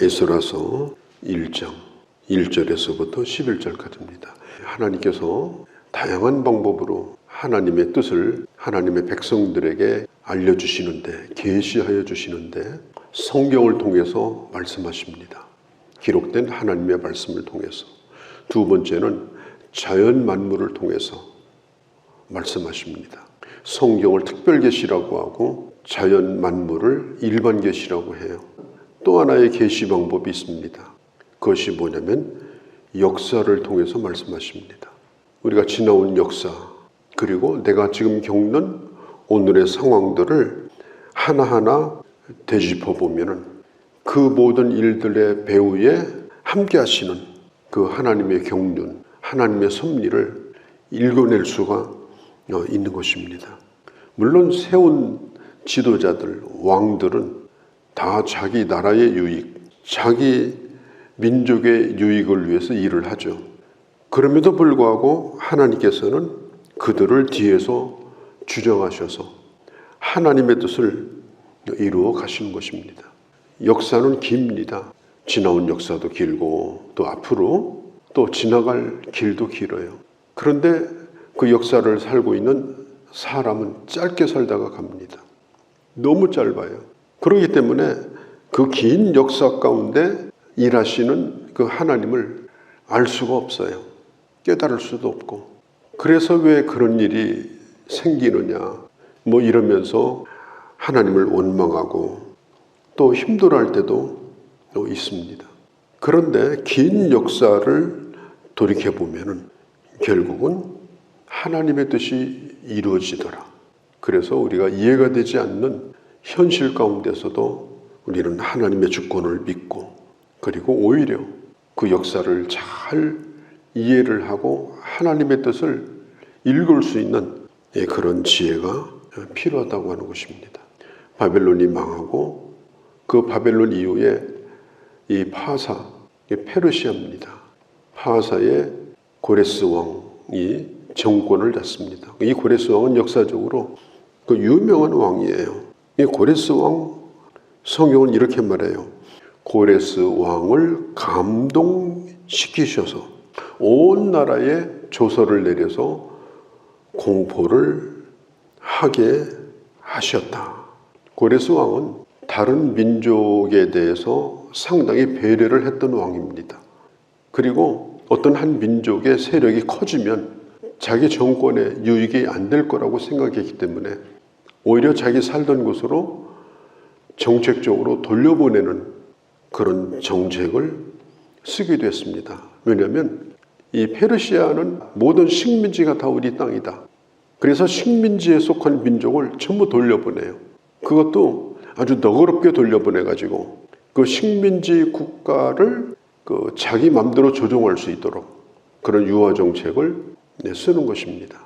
에스라서 1장 1절에서부터 11절까지입니다. 하나님께서 다양한 방법으로 하나님의 뜻을 하나님의 백성들에게 알려주시는데, 계시하여 주시는데 성경을 통해서 말씀하십니다. 기록된 하나님의 말씀을 통해서. 두 번째는 자연 만물을 통해서 말씀하십니다. 성경을 특별 계시라고 하고 자연 만물을 일반 계시라고 해요. 또 하나의 계시 방법이 있습니다. 그것이 뭐냐면 역사를 통해서 말씀하십니다. 우리가 지나온 역사, 그리고 내가 지금 겪는 오늘의 상황들을 하나하나 되짚어 보면은 그 모든 일들의 배후에 함께 하시는 그 하나님의 경륜, 하나님의 섭리를 읽어낼 수가 있는 것입니다. 물론 세운 지도자들, 왕들은 다 자기 나라의 유익, 자기 민족의 유익을 위해서 일을 하죠. 그럼에도 불구하고 하나님께서는 그들을 뒤에서 주정하셔서 하나님의 뜻을 이루어 가시는 것입니다. 역사는 깁니다. 지나온 역사도 길고 또 앞으로 또 지나갈 길도 길어요. 그런데 그 역사를 살고 있는 사람은 짧게 살다가 갑니다. 너무 짧아요. 그렇기 때문에 그 긴 역사 가운데 일하시는 그 하나님을 알 수가 없어요. 깨달을 수도 없고. 그래서 왜 그런 일이 생기느냐 뭐 이러면서 하나님을 원망하고 또 힘들어할 때도 있습니다. 그런데 긴 역사를 돌이켜보면은 결국은 하나님의 뜻이 이루어지더라. 그래서 우리가 이해가 되지 않는 현실 가운데서도 우리는 하나님의 주권을 믿고, 그리고 오히려 그 역사를 잘 이해를 하고 하나님의 뜻을 읽을 수 있는 그런 지혜가 필요하다고 하는 것입니다. 바벨론이 망하고 그 바벨론 이후에 이 파사, 페르시아입니다. 파사의 고레스 왕이 정권을 잡습니다. 이 고레스 왕은 역사적으로 그 유명한 왕이에요. 이 고레스 왕, 성경은 이렇게 말해요. 고레스 왕을 감동시키셔서 온 나라에 조서를 내려서 공포를 하게 하셨다. 고레스 왕은 다른 민족에 대해서 상당히 배려를 했던 왕입니다. 그리고 어떤 한 민족의 세력이 커지면 자기 정권에 유익이 안 될 거라고 생각했기 때문에 오히려 자기 살던 곳으로 정책적으로 돌려보내는 그런 정책을 쓰기도 했습니다. 왜냐하면 이 페르시아는 모든 식민지가 다 우리 땅이다. 그래서 식민지에 속한 민족을 전부 돌려보내요. 그것도 아주 너그럽게 돌려보내가지고 그 식민지 국가를 그 자기 맘대로 조종할 수 있도록 그런 유화 정책을 쓰는 것입니다.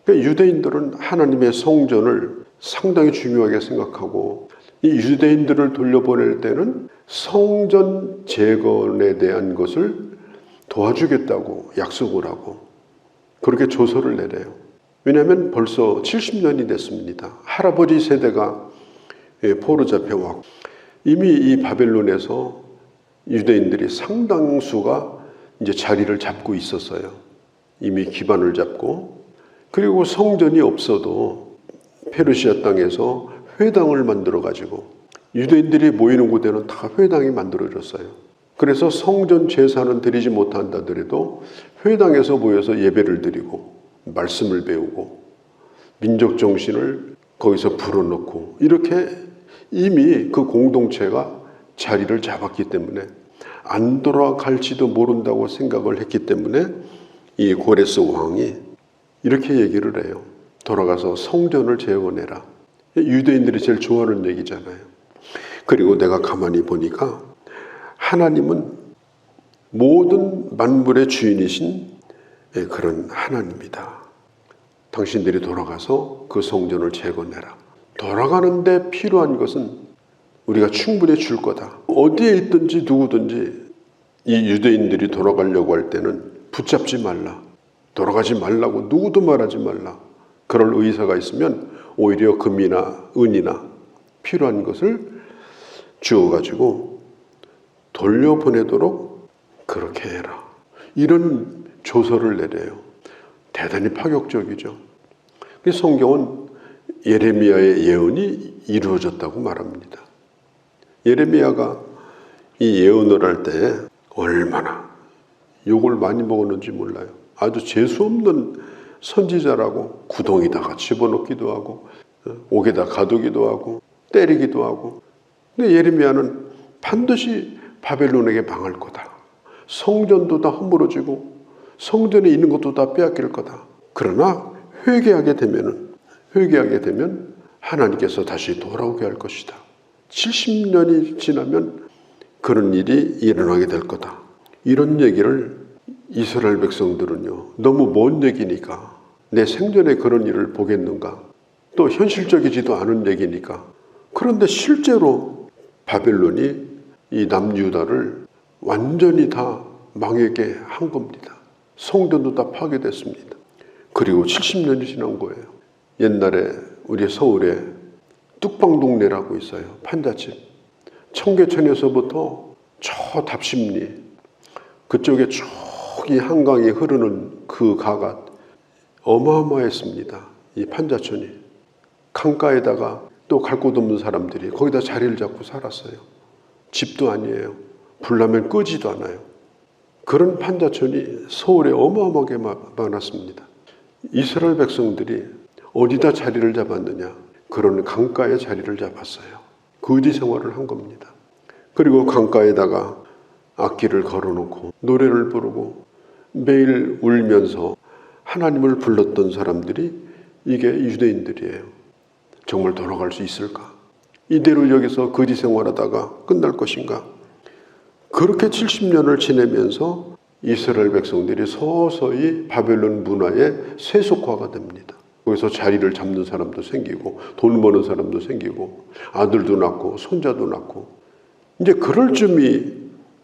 그러니까 유대인들은 하나님의 성전을 상당히 중요하게 생각하고, 이 유대인들을 돌려보낼 때는 성전 재건에 대한 것을 도와주겠다고 약속을 하고 그렇게 조서를 내려요. 왜냐하면 벌써 70년이 됐습니다. 할아버지 세대가 포로 잡혀왔고 이미 이 바벨론에서 유대인들이 상당수가 이제 자리를 잡고 있었어요. 이미 기반을 잡고, 그리고 성전이 없어도 페르시아 땅에서 회당을 만들어 가지고 유대인들이 모이는 곳에는 다 회당이 만들어졌어요. 그래서 성전 제사는 드리지 못한다더라도 회당에서 모여서 예배를 드리고 말씀을 배우고 민족 정신을 거기서 불어넣고, 이렇게 이미 그 공동체가 자리를 잡았기 때문에 안 돌아갈지도 모른다고 생각을 했기 때문에 이 고레스 왕이 이렇게 얘기를 해요. 돌아가서 성전을 재건해라. 유대인들이 제일 좋아하는 얘기잖아요. 그리고 내가 가만히 보니까 하나님은 모든 만물의 주인이신 그런 하나님이다. 당신들이 돌아가서 그 성전을 재건해라. 돌아가는데 필요한 것은 우리가 충분히 줄 거다. 어디에 있든지 누구든지 이 유대인들이 돌아가려고 할 때는 붙잡지 말라. 돌아가지 말라고 누구도 말하지 말라. 그럴 의사가 있으면 오히려 금이나 은이나 필요한 것을 주어가지고 돌려보내도록 그렇게 해라. 이런 조서를 내려요. 대단히 파격적이죠. 성경은 예레미야의 예언이 이루어졌다고 말합니다. 예레미야가 이 예언을 할 때 얼마나 욕을 많이 먹었는지 몰라요. 아주 재수없는 선지자라고 구덩이다가 집어넣기도 하고 옥에다 가두기도 하고 때리기도 하고. 근데 예레미야는 반드시 바벨론에게 망할 거다. 성전도 다 허물어지고 성전에 있는 것도 다 빼앗길 거다. 그러나 회개하게 되면 하나님께서 다시 돌아오게 할 것이다. 70년이 지나면 그런 일이 일어나게 될 거다. 이런 얘기를 이스라엘 백성들은요, 너무 먼 얘기니까, 내 생전에 그런 일을 보겠는가, 또 현실적이지도 않은 얘기니까. 그런데 실제로 바벨론이 이 남유다를 완전히 다 망하게 한 겁니다. 성전도 다 파괴됐습니다. 그리고 70년이 지난 거예요. 옛날에 우리 서울에 뚝방동네라고 있어요. 판잣집. 청계천에서부터 저 답심리, 그쪽에 쭉 이 한강이 흐르는 그 가가 어마어마했습니다. 이 판자촌이. 강가에다가 또 갈 곳 없는 사람들이 거기다 자리를 잡고 살았어요. 집도 아니에요. 불나면 끄지도 않아요. 그런 판자촌이 서울에 어마어마하게 많았습니다. 이스라엘 백성들이 어디다 자리를 잡았느냐? 그런 강가에 자리를 잡았어요. 거지 생활을 한 겁니다. 그리고 강가에다가 악기를 걸어놓고 노래를 부르고 매일 울면서 하나님을 불렀던 사람들이 이게 유대인들이에요. 정말 돌아갈 수 있을까? 이대로 여기서 거지 생활하다가 끝날 것인가? 그렇게 70년을 지내면서 이스라엘 백성들이 서서히 바벨론 문화의 세속화가 됩니다. 거기서 자리를 잡는 사람도 생기고 돈 버는 사람도 생기고 아들도 낳고 손자도 낳고. 이제 그럴 쯤이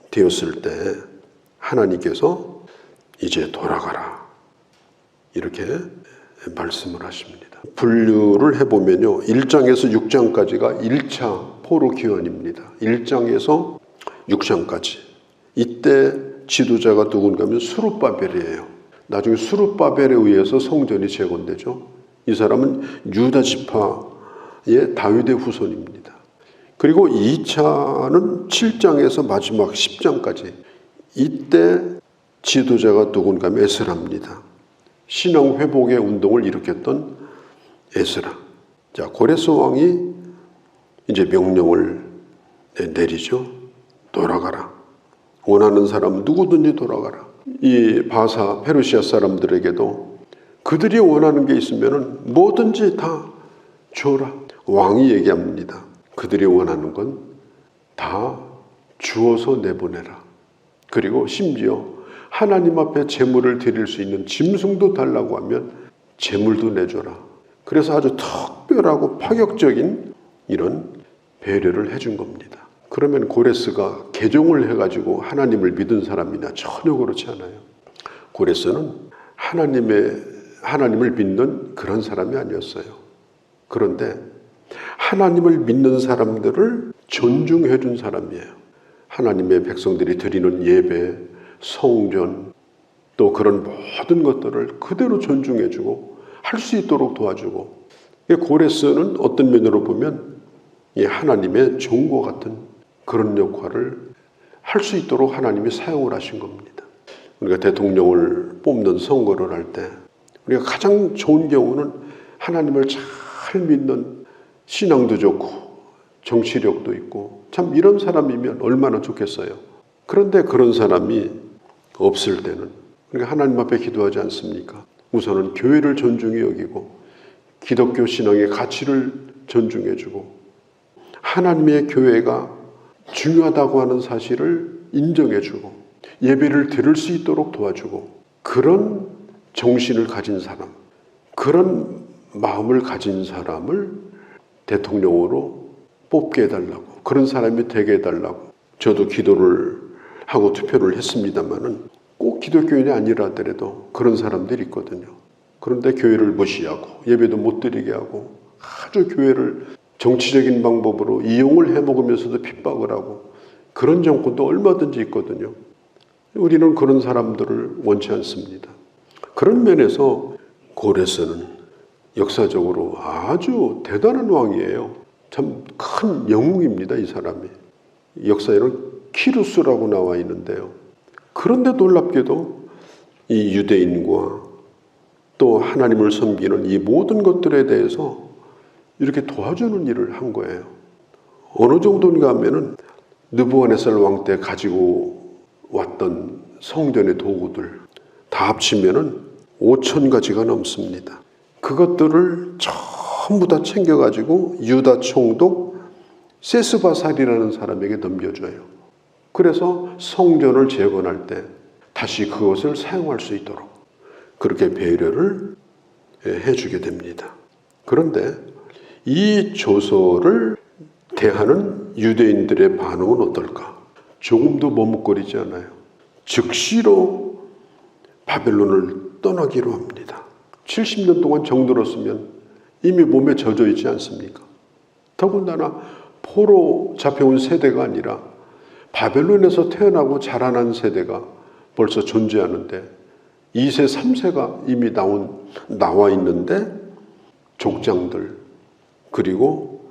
되었을 때 하나님께서 이제 돌아가라 이렇게 말씀을 하십니다. 분류를 해보면요, 1장에서 6장까지가 1차 포로 귀환입니다. 1장에서 6장까지. 이때 지도자가 누군가 하면 수룹바벨이에요. 나중에 수룹바벨에 의해서 성전이 재건되죠. 이 사람은 유다 지파의 다윗의 후손입니다. 그리고 2차는 7장에서 마지막 10장까지. 이때 지도자가 누군가 하면 에스라입니다. 신앙 회복의 운동을 일으켰던 에스라. 자, 고레스 왕이 이제 명령을 내리죠. 돌아가라. 원하는 사람 누구든지 돌아가라. 이 바사 페르시아 사람들에게도 그들이 원하는 게 있으면 뭐든지 다 줘라. 왕이 얘기합니다. 그들이 원하는 건 다 주어서 내보내라. 그리고 심지어 하나님 앞에 제물을 드릴 수 있는 짐승도 달라고 하면 제물도 내줘라. 그래서 아주 특별하고 파격적인 이런 배려를 해준 겁니다. 그러면 고레스가 개종을 해가지고 하나님을 믿은 사람이나 전혀 그렇지 않아요. 고레스는 하나님을 믿는 그런 사람이 아니었어요. 그런데 하나님을 믿는 사람들을 존중해 준 사람이에요. 하나님의 백성들이 드리는 예배, 성전, 또 그런 모든 것들을 그대로 존중해 주고 할 수 있도록 도와주고. 고레스는 어떤 면으로 보면 하나님의 종과 같은 그런 역할을 할 수 있도록 하나님이 사용을 하신 겁니다. 우리가 대통령을 뽑는 선거를 할 때 우리가 가장 좋은 경우는 하나님을 잘 믿는, 신앙도 좋고 정치력도 있고 참 이런 사람이면 얼마나 좋겠어요. 그런데 그런 사람이 없을 때는 우리가 하나님 앞에 기도하지 않습니까? 우선은 교회를 존중히 여기고 기독교 신앙의 가치를 존중해주고 하나님의 교회가 중요하다고 하는 사실을 인정해주고 예배를 드릴 수 있도록 도와주고, 그런 정신을 가진 사람, 그런 마음을 가진 사람을 대통령으로 뽑게 해달라고, 그런 사람이 되게 해달라고 저도 기도를 하고 투표를 했습니다마는 꼭 기독교인이 아니라 하더라도 그런 사람들이 있거든요. 그런데 교회를 무시하고 예배도 못 드리게 하고 아주 교회를 정치적인 방법으로 이용을 해먹으면서도 핍박을 하고 그런 정권도 얼마든지 있거든요. 우리는 그런 사람들을 원치 않습니다. 그런 면에서 고레스는 역사적으로 아주 대단한 왕이에요. 참 큰 영웅입니다, 이 사람이. 역사에는 키루스라고 나와 있는데요. 그런데 놀랍게도 이 유대인과 또 하나님을 섬기는 이 모든 것들에 대해서 이렇게 도와주는 일을 한 거예요. 어느 정도인가 하면은 느부갓네살 왕 때 가지고 왔던 성전의 도구들 다 합치면은 5,000가지가 넘습니다. 그것들을 전부 다 챙겨가지고 유다 총독 세스바살이라는 사람에게 넘겨줘요. 그래서 성전을 재건할 때 다시 그것을 사용할 수 있도록 그렇게 배려를 해주게 됩니다. 그런데 이 조서를 대하는 유대인들의 반응은 어떨까? 조금도 머뭇거리지 않아요. 즉시로 바벨론을 떠나기로 합니다. 70년 동안 정들었으면 이미 몸에 젖어 있지 않습니까? 더군다나 포로 잡혀온 세대가 아니라 바벨론에서 태어나고 자라난 세대가 벌써 존재하는데 2세, 3세가 이미 나와 있는데 족장들 그리고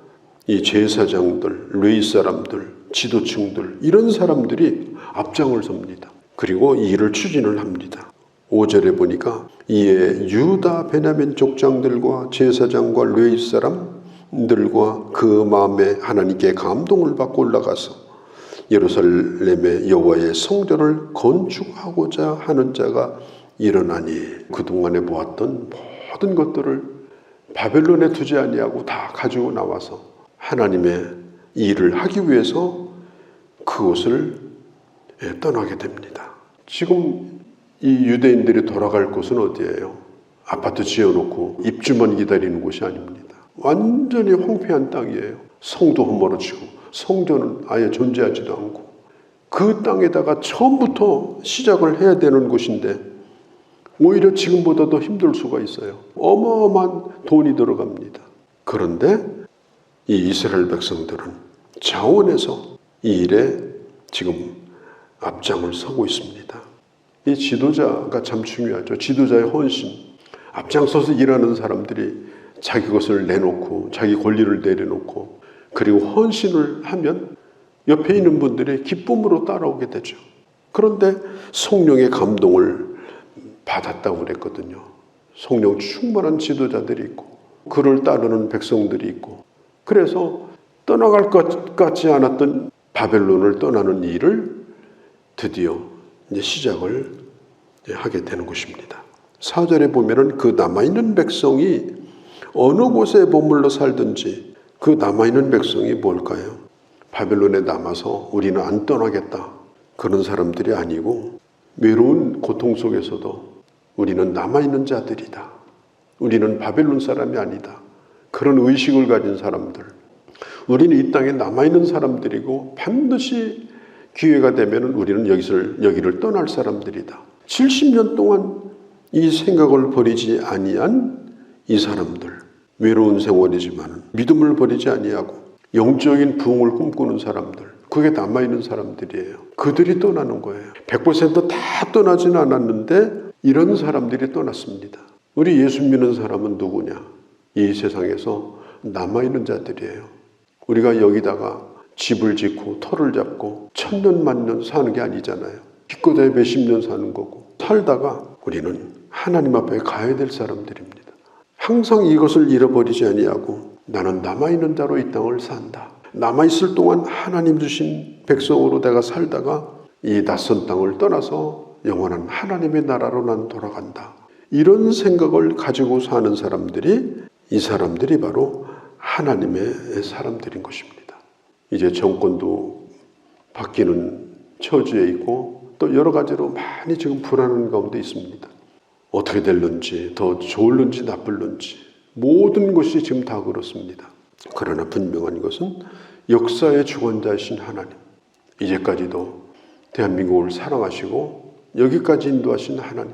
이 제사장들, 레위 사람들, 지도층들 이런 사람들이 앞장을 섭니다. 그리고 이 일을 추진을 합니다. 5절에 보니까 이에 유다 베냐민 족장들과 제사장과 레위 사람들과 그 마음에 하나님께 감동을 받고 올라가서 예루살렘의 여호와의 성전을 건축하고자 하는 자가 일어나니 그동안에 보았던 모든 것들을 바벨론에 두지 아니하고 다 가지고 나와서 하나님의 일을 하기 위해서 그곳을 떠나게 됩니다. 지금 이 유대인들이 돌아갈 곳은 어디예요? 아파트 지어놓고 입주만 기다리는 곳이 아닙니다. 완전히 황폐한 땅이에요. 성도 허물어지고 성전은 아예 존재하지도 않고 그 땅에다가 처음부터 시작을 해야 되는 곳인데 오히려 지금보다 더 힘들 수가 있어요. 어마어마한 돈이 들어갑니다. 그런데 이 이스라엘 백성들은 자원해서 이 일에 지금 앞장을 서고 있습니다. 이 지도자가 참 중요하죠. 지도자의 헌신. 앞장서서 일하는 사람들이 자기 것을 내놓고 자기 권리를 내려놓고 그리고 헌신을 하면 옆에 있는 분들이 기쁨으로 따라오게 되죠. 그런데 성령의 감동을 받았다고 그랬거든요. 성령 충만한 지도자들이 있고 그를 따르는 백성들이 있고 그래서 떠나갈 것 같지 않았던 바벨론을 떠나는 일을 드디어 이제 시작을 하게 되는 것입니다. 4절에 보면은 그 남아있는 백성이 어느 곳에 머물러 살든지 그 남아있는 백성이 뭘까요? 바벨론에 남아서 우리는 안 떠나겠다 그런 사람들이 아니고 외로운 고통 속에서도 우리는 남아있는 자들이다. 우리는 바벨론 사람이 아니다. 그런 의식을 가진 사람들. 우리는 이 땅에 남아있는 사람들이고 반드시 기회가 되면 우리는 여기를 떠날 사람들이다. 70년 동안 이 생각을 버리지 아니한 이 사람들. 외로운 생활이지만 믿음을 버리지 아니하고 영적인 부흥을 꿈꾸는 사람들. 그게 남아있는 사람들이에요. 그들이 떠나는 거예요. 100%다 떠나지는 않았는데 이런 사람들이 떠났습니다. 우리 예수 믿는 사람은 누구냐? 이 세상에서 남아있는 자들이에요. 우리가 여기다가 집을 짓고 터를 잡고 1000년 만년 사는 게 아니잖아요. 기껏해 몇십 년 사는 거고 살다가 우리는 하나님 앞에 가야 될 사람들입니다. 항상 이것을 잃어버리지 아니하고 나는 남아있는 자로 이 땅을 산다. 남아있을 동안 하나님 주신 백성으로 내가 살다가 이 낯선 땅을 떠나서 영원한 하나님의 나라로 난 돌아간다. 이런 생각을 가지고 사는 사람들이 이 사람들이 바로 하나님의 사람들인 것입니다. 이제 정권도 바뀌는 처지에 있고 또 여러 가지로 많이 지금 불안한 가운데 있습니다. 어떻게 될런지 더 좋을런지 나쁠런지 모든 것이 지금 다 그렇습니다. 그러나 분명한 것은 역사의 주관자이신 하나님, 이제까지도 대한민국을 사랑하시고 여기까지 인도하신 하나님,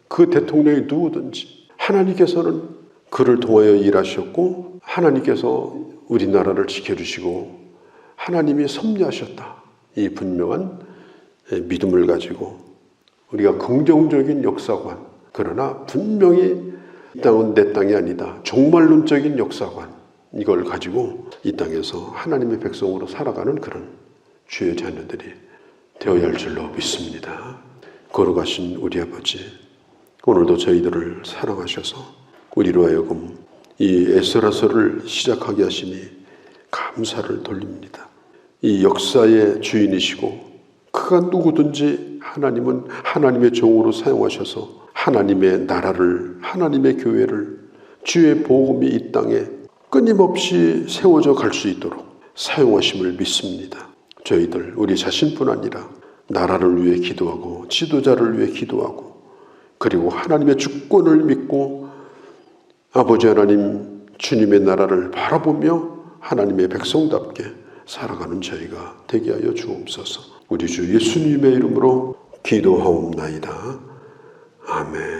그 대통령이 누구든지 하나님께서는 그를 통하여 일하셨고 하나님께서 우리나라를 지켜주시고 하나님이 섭리하셨다. 이 분명한 믿음을 가지고 우리가 긍정적인 역사관, 그러나 분명히 이 땅은 내 땅이 아니다, 종말론적인 역사관, 이걸 가지고 이 땅에서 하나님의 백성으로 살아가는 그런 주의 자녀들이 되어야 할 줄로 믿습니다. 걸어가신 우리 아버지, 오늘도 저희들을 사랑하셔서 우리로 하여금 이 에스라서를 시작하게 하시니 감사를 돌립니다. 이 역사의 주인이시고 그가 누구든지 하나님은 하나님의 종으로 사용하셔서 하나님의 나라를, 하나님의 교회를, 주의 복음이 이 땅에 끊임없이 세워져 갈 수 있도록 사용하심을 믿습니다. 저희들 우리 자신뿐 아니라 나라를 위해 기도하고 지도자를 위해 기도하고 그리고 하나님의 주권을 믿고 아버지 하나님 주님의 나라를 바라보며 하나님의 백성답게 살아가는 저희가 되게 하여 주옵소서. 우리 주 예수님의 이름으로 기도하옵나이다. 아멘.